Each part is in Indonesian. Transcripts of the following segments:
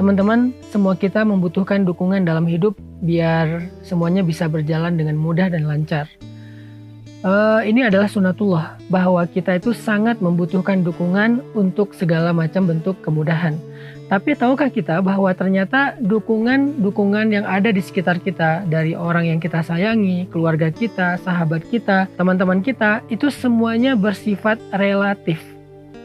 Teman-teman, semua kita membutuhkan dukungan dalam hidup biar semuanya bisa berjalan dengan mudah dan lancar. Ini adalah sunatullah, bahwa kita itu sangat membutuhkan dukungan untuk segala macam bentuk kemudahan. Tapi tahukah kita bahwa ternyata dukungan yang ada di sekitar kita, dari orang yang kita sayangi, keluarga kita, sahabat kita, teman-teman kita, itu semuanya bersifat relatif.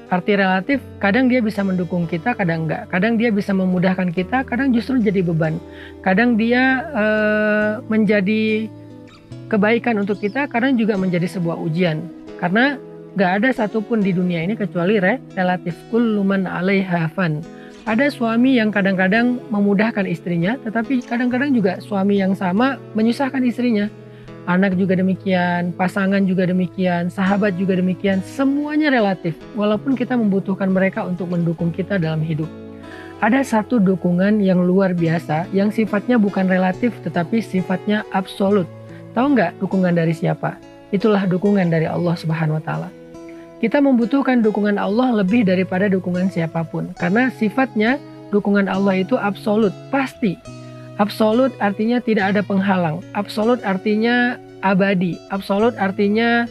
Arti relatif, kadang dia bisa mendukung kita, kadang enggak. Kadang dia bisa memudahkan kita, kadang justru jadi beban. Kadang dia menjadi kebaikan untuk kita, kadang juga menjadi sebuah ujian. Karena gak ada satupun di dunia ini kecuali relatif. Kullu man 'alaiha fan. Ada suami yang kadang-kadang memudahkan istrinya, tetapi kadang-kadang juga suami yang sama menyusahkan istrinya. Anak juga demikian, pasangan juga demikian, sahabat juga demikian. Semuanya relatif, walaupun kita membutuhkan mereka untuk mendukung kita dalam hidup. Ada satu dukungan yang luar biasa, yang sifatnya bukan relatif, tetapi sifatnya absolut. Tahu nggak dukungan dari siapa? Itulah dukungan dari Allah Subhanahu wa Ta'ala. Kita membutuhkan dukungan Allah lebih daripada dukungan siapapun, karena sifatnya dukungan Allah itu absolut, pasti. Absolut artinya tidak ada penghalang, absolut artinya abadi, absolut artinya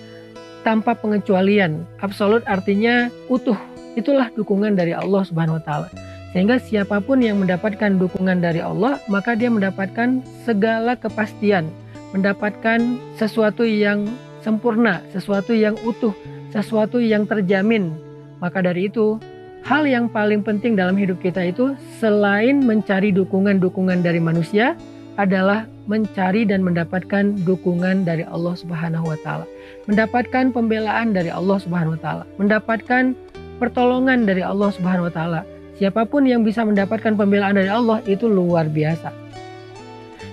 tanpa pengecualian, absolut artinya utuh. Itulah dukungan dari Allah Subhanahu wa Ta'ala. Sehingga siapapun yang mendapatkan dukungan dari Allah, maka dia mendapatkan segala kepastian, mendapatkan sesuatu yang sempurna, sesuatu yang utuh, sesuatu yang terjamin. Maka dari itu, hal yang paling penting dalam hidup kita itu selain mencari dukungan-dukungan dari manusia adalah mencari dan mendapatkan dukungan dari Allah Subhanahu wa Ta'ala. Mendapatkan pembelaan dari Allah Subhanahu wa Ta'ala, mendapatkan pertolongan dari Allah Subhanahu wa Ta'ala. Siapapun yang bisa mendapatkan pembelaan dari Allah itu luar biasa.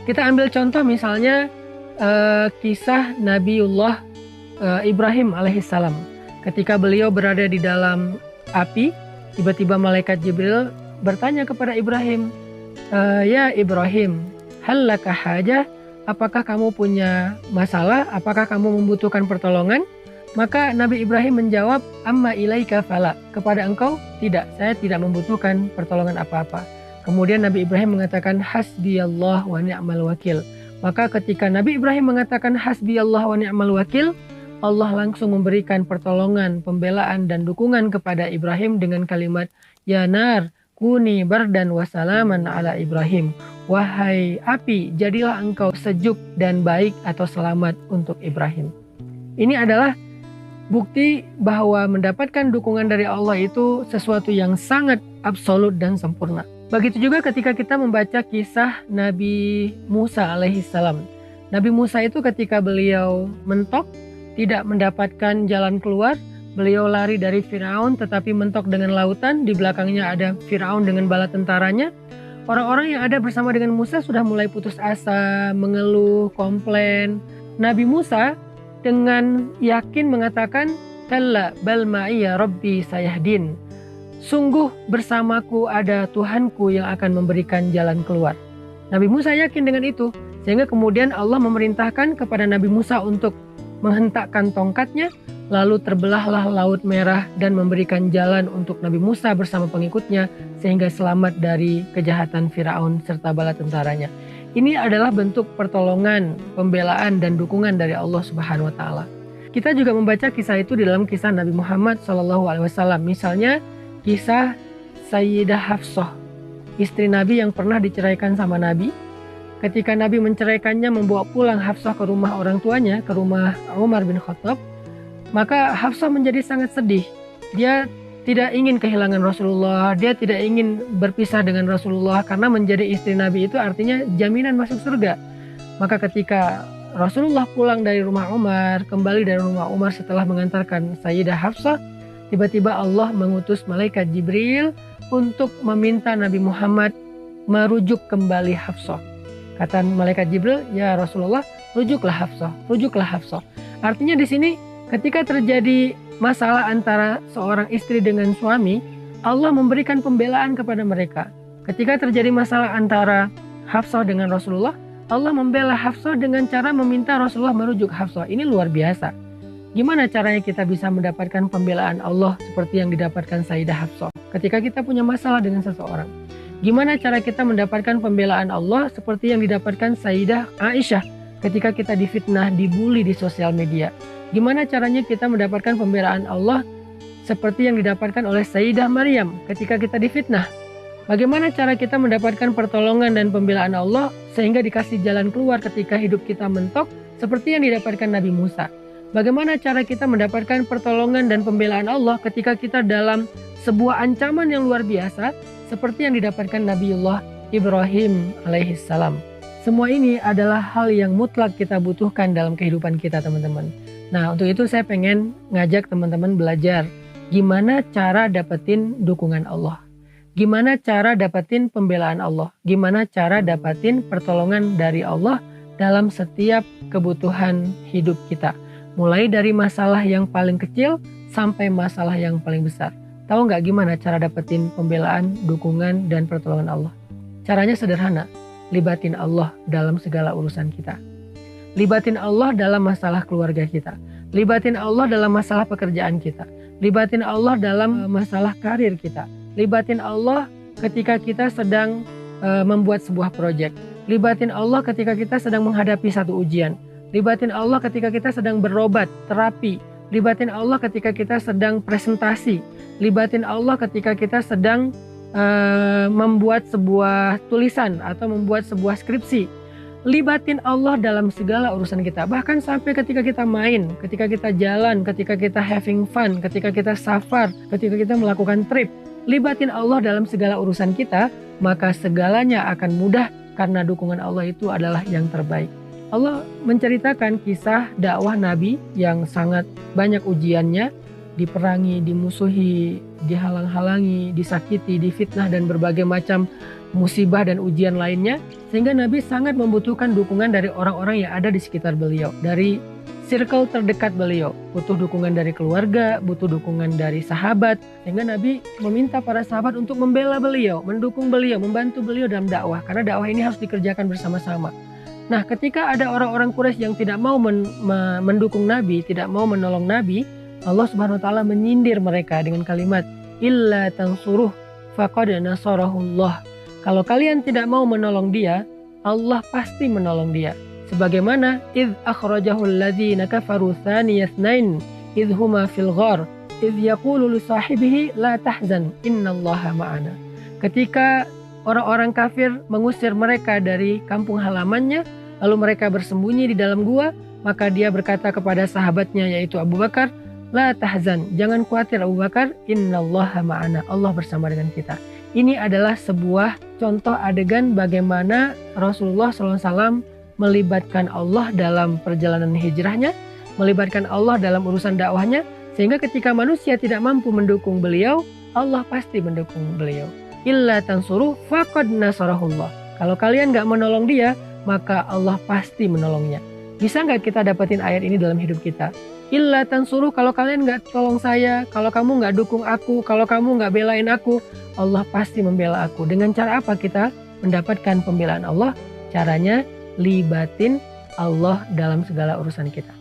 Kita ambil contoh misalnya kisah Nabiullah Ibrahim alaihissalam. Ketika beliau berada di dalam api, tiba-tiba malaikat Jibril bertanya kepada Ibrahim, ya Ibrahim, hal laka hajah? Apakah kamu punya masalah? Apakah kamu membutuhkan pertolongan? Maka Nabi Ibrahim menjawab, amma ilaika fala, kepada engkau tidak, saya tidak membutuhkan pertolongan apa-apa. Kemudian Nabi Ibrahim mengatakan, hasbiyallah wa ni'mal wakil. Maka ketika Nabi Ibrahim mengatakan hasbiyallah wa ni'mal wakil, Allah langsung memberikan pertolongan, pembelaan dan dukungan kepada Ibrahim dengan kalimat, ya nar, kuni bardan wa salaman ala Ibrahim. Wahai api, jadilah engkau sejuk dan baik atau selamat untuk Ibrahim. Ini adalah bukti bahwa mendapatkan dukungan dari Allah itu sesuatu yang sangat absolut dan sempurna. Begitu juga ketika kita membaca kisah Nabi Musa alaihissalam. Nabi Musa itu ketika beliau mentok, tidak mendapatkan jalan keluar, beliau lari dari Firaun tetapi mentok dengan lautan, di belakangnya ada Firaun dengan bala tentaranya. Orang-orang yang ada bersama dengan Musa sudah mulai putus asa, mengeluh, komplain. Nabi Musa dengan yakin mengatakan, kalla bal ma'iya rabbi sayahdin. Sungguh bersamaku ada Tuhanku yang akan memberikan jalan keluar. Nabi Musa yakin dengan itu, sehingga kemudian Allah memerintahkan kepada Nabi Musa untuk menghentakkan tongkatnya, lalu terbelahlah Laut Merah dan memberikan jalan untuk Nabi Musa bersama pengikutnya sehingga selamat dari kejahatan Firaun serta bala tentaranya. Ini adalah bentuk pertolongan, pembelaan dan dukungan dari Allah Subhanahu wa Ta'ala. Kita juga membaca kisah itu di dalam kisah Nabi Muhammad SAW. Misalnya kisah Sayyidah Hafsah, istri Nabi yang pernah diceraikan sama Nabi. Ketika Nabi menceraikannya, membawa pulang Hafsah ke rumah orang tuanya, ke rumah Umar bin Khattab, maka Hafsah menjadi sangat sedih. Dia tidak ingin kehilangan Rasulullah, dia tidak ingin berpisah dengan Rasulullah, karena menjadi istri Nabi itu artinya jaminan masuk surga. Maka ketika Rasulullah pulang dari rumah Umar, kembali dari rumah Umar setelah mengantarkan Sayyidah Hafsah, tiba-tiba Allah mengutus malaikat Jibril untuk meminta Nabi Muhammad merujuk kembali Hafsah. Kata malaikat Jibril, ya Rasulullah, rujuklah Hafsah, rujuklah Hafsah. Artinya di sini ketika terjadi masalah antara seorang istri dengan suami, Allah memberikan pembelaan kepada mereka. Ketika terjadi masalah antara Hafsah dengan Rasulullah, Allah membela Hafsah dengan cara meminta Rasulullah merujuk Hafsah. Ini luar biasa. Gimana caranya kita bisa mendapatkan pembelaan Allah seperti yang didapatkan Sayyidah Hafsah ketika kita punya masalah dengan seseorang? Gimana cara kita mendapatkan pembelaan Allah seperti yang didapatkan Sayyidah Aisyah ketika kita difitnah, dibully di sosial media? Gimana caranya kita mendapatkan pembelaan Allah seperti yang didapatkan oleh Sayyidah Maryam ketika kita difitnah? Bagaimana cara kita mendapatkan pertolongan dan pembelaan Allah sehingga dikasih jalan keluar ketika hidup kita mentok seperti yang didapatkan Nabi Musa? Bagaimana cara kita mendapatkan pertolongan dan pembelaan Allah ketika kita dalam sebuah ancaman yang luar biasa seperti yang didapatkan Nabiullah Ibrahim alaihissalam? Semua ini adalah hal yang mutlak kita butuhkan dalam kehidupan kita, teman-teman. Nah, untuk itu saya pengen ngajak teman-teman belajar gimana cara dapetin dukungan Allah. Gimana cara dapetin pembelaan Allah? Gimana cara dapetin pertolongan dari Allah dalam setiap kebutuhan hidup kita? Mulai dari masalah yang paling kecil sampai masalah yang paling besar. Tahu nggak gimana cara dapetin pembelaan, dukungan, dan pertolongan Allah? Caranya sederhana, libatin Allah dalam segala urusan kita. Libatin Allah dalam masalah keluarga kita. Libatin Allah dalam masalah pekerjaan kita. Libatin Allah dalam masalah karir kita. Libatin Allah ketika kita sedang membuat sebuah proyek. Libatin Allah ketika kita sedang menghadapi satu ujian. Libatin Allah ketika kita sedang berobat, terapi. Libatin Allah ketika kita sedang presentasi. Libatin Allah ketika kita sedang membuat sebuah tulisan atau membuat sebuah skripsi. Libatin Allah dalam segala urusan kita. Bahkan sampai ketika kita main, ketika kita jalan, ketika kita having fun, ketika kita safar, ketika kita melakukan trip. Libatin Allah dalam segala urusan kita, maka segalanya akan mudah karena dukungan Allah itu adalah yang terbaik. Allah menceritakan kisah dakwah Nabi yang sangat banyak ujiannya, diperangi, dimusuhi, dihalang-halangi, disakiti, difitnah, dan berbagai macam musibah dan ujian lainnya, sehingga Nabi sangat membutuhkan dukungan dari orang-orang yang ada di sekitar beliau, dari circle terdekat beliau. Butuh dukungan dari keluarga, butuh dukungan dari sahabat, sehingga Nabi meminta para sahabat untuk membela beliau, mendukung beliau, membantu beliau dalam dakwah, karena dakwah ini harus dikerjakan bersama-sama. Nah, ketika ada orang-orang Quraisy yang tidak mau mendukung Nabi, tidak mau menolong Nabi, Allah Subhanahu wa taala menyindir mereka dengan kalimat illa tansuruh faqad nasarahullah. Kalau kalian tidak mau menolong dia, Allah pasti menolong dia. Sebagaimana idz akhrajahu alladzina kafaru thaniyasnain idz huma fil ghar idz yaqulu li sahibihi la tahzan innallaha ma'ana. Ketika orang-orang kafir mengusir mereka dari kampung halamannya, lalu mereka bersembunyi di dalam gua, maka dia berkata kepada sahabatnya yaitu Abu Bakar, la tahzan, jangan khawatir Abu Bakar, innallaha ma'ana, Allah bersama dengan kita. Ini adalah sebuah contoh adegan bagaimana Rasulullah SAW melibatkan Allah dalam perjalanan hijrahnya, melibatkan Allah dalam urusan dakwahnya, sehingga ketika manusia tidak mampu mendukung beliau, Allah pasti mendukung beliau. Illa tansuru faqad nasarahullah. Kalau kalian gak menolong dia, maka Allah pasti menolongnya. Bisa gak kita dapetin ayat ini dalam hidup kita? Illa tansuru, kalau kalian gak tolong saya, kalau kamu gak dukung aku, kalau kamu gak belain aku, Allah pasti membela aku. Dengan cara apa kita mendapatkan pembelaan Allah? Caranya libatin Allah dalam segala urusan kita.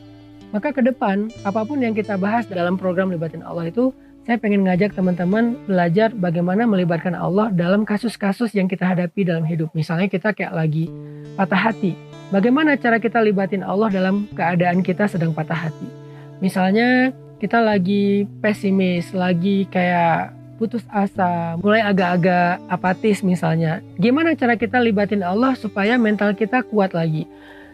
Maka ke depan, apapun yang kita bahas dalam program Libatin Allah itu, saya pengen ngajak teman-teman belajar bagaimana melibatkan Allah dalam kasus-kasus yang kita hadapi dalam hidup. Misalnya kita kayak lagi patah hati. Bagaimana cara kita libatin Allah dalam keadaan kita sedang patah hati? Misalnya kita lagi pesimis, lagi kayak putus asa, mulai agak-agak apatis misalnya. Gimana cara kita libatin Allah supaya mental kita kuat lagi?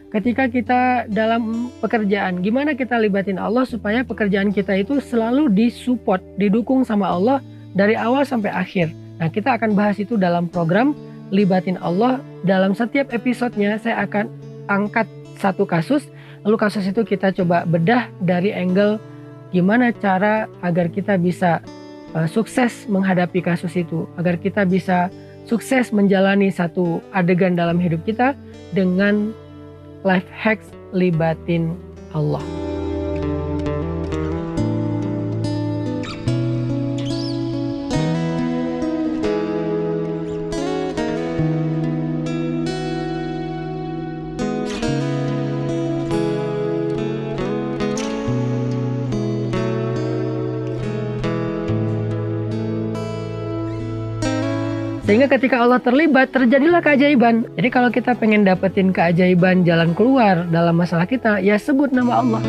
Ketika kita dalam pekerjaan, gimana kita libatin Allah supaya pekerjaan kita itu selalu disupport, didukung sama Allah dari awal sampai akhir. Nah, kita akan bahas itu dalam program Libatin Allah. Dalam setiap episodenya saya akan angkat satu kasus, lalu kasus itu kita coba bedah dari angle gimana cara agar kita bisa sukses menghadapi kasus itu, agar kita bisa sukses menjalani satu adegan dalam hidup kita dengan life hacks libatin Allah. Sehingga ketika Allah terlibat, terjadilah keajaiban. Jadi kalau kita pengen dapetin keajaiban jalan keluar dalam masalah kita, ya sebut nama Allah.